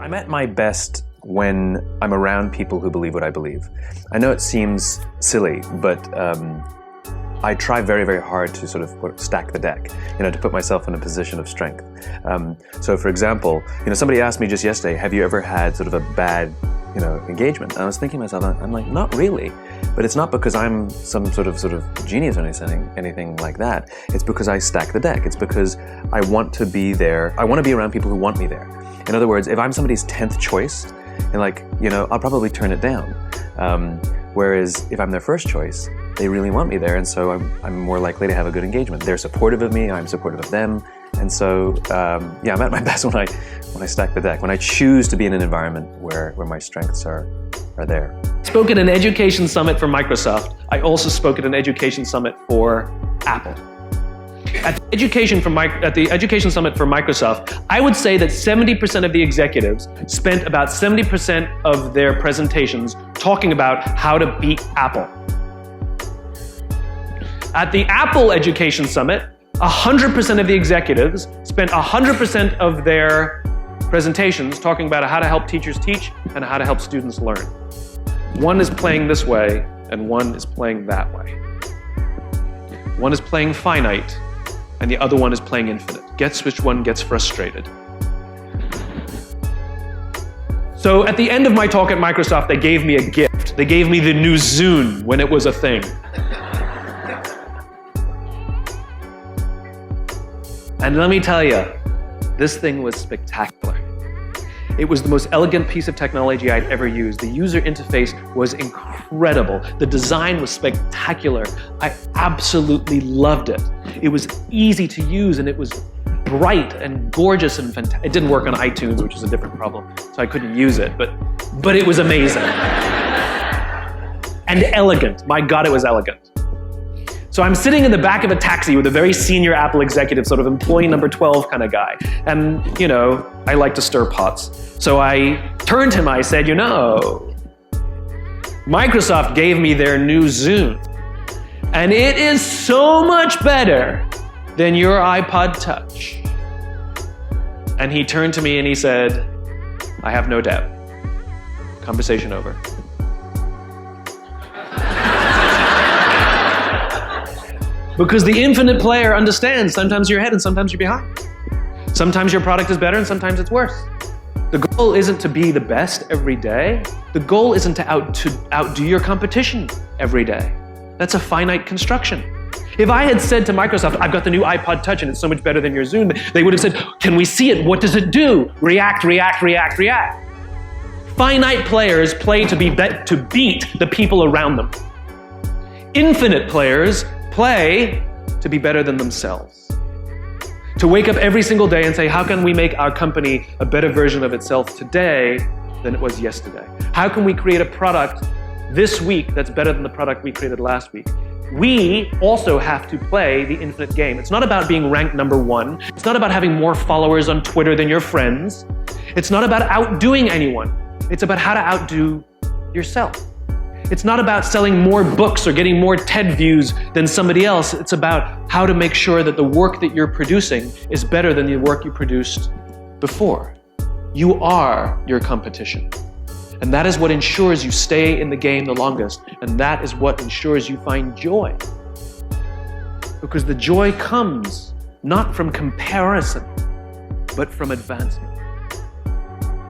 I'm at my best when I'm around people who believe what I believe. I know it seems silly, but I try very, very hard to sort of stack the deck, to put myself in a position of strength. So for example, somebody asked me just yesterday, have you ever had sort of a bad, engagement? And I was thinking to myself, I'm like, not really. But it's not because I'm some sort of genius or anything like that. It's because I stack the deck. It's because I want to be there. I want to be around people who want me there. In other words, if I'm somebody's 10th choice, and I'll probably turn it down. Whereas if I'm their first choice, they really want me there, and so I'm more likely to have a good engagement. They're supportive of me, I'm supportive of them, and so I'm at my best when I stack the deck, when I choose to be in an environment where my strengths are there. I spoke at an education summit for Microsoft. I also spoke at an education summit for Apple. At the education summit for Microsoft, I would say that 70% of the executives spent about 70% of their presentations talking about how to beat Apple. At the Apple Education Summit, 100% of the executives spent 100% of their presentations talking about how to help teachers teach and how to help students learn. One is playing this way, and one is playing that way. One is playing finite, and the other one is playing infinite. Guess which one gets frustrated. So at the end of my talk at Microsoft, they gave me a gift. They gave me the new Zune when it was a thing. And let me tell you, this thing was spectacular. It was the most elegant piece of technology I'd ever used. The user interface was incredible. The design was spectacular. I absolutely loved it. It was easy to use, and it was bright and gorgeous and fantastic. It didn't work on iTunes, which is a different problem, so I couldn't use it, but it was amazing. And elegant. My God, it was elegant. So I'm sitting in the back of a taxi with a very senior Apple executive, sort of employee number 12 kind of guy. And, I like to stir pots. So I turned to him, I said, Microsoft gave me their new Zune, and it is so much better than your iPod Touch. And he turned to me and he said, I have no doubt. Conversation over. Because the infinite player understands sometimes you're ahead and sometimes you're behind. Sometimes your product is better and sometimes it's worse. The goal isn't to be the best every day. The goal isn't to outdo your competition every day. That's a finite construction. If I had said to Microsoft, I've got the new iPod Touch and it's so much better than your Zune, they would have said, can we see it? What does it do? React, react, react, react. Finite players play to beat the people around them. Infinite players play to be better than themselves. To wake up every single day and say, how can we make our company a better version of itself today than it was yesterday? How can we create a product this week that's better than the product we created last week? We also have to play the infinite game. It's not about being ranked number one. It's not about having more followers on Twitter than your friends. It's not about outdoing anyone. It's about how to outdo yourself. It's not about selling more books or getting more TED views than somebody else. It's about how to make sure that the work that you're producing is better than the work you produced before. You are your competition. And that is what ensures you stay in the game the longest. And that is what ensures you find joy. Because the joy comes not from comparison, but from advancement.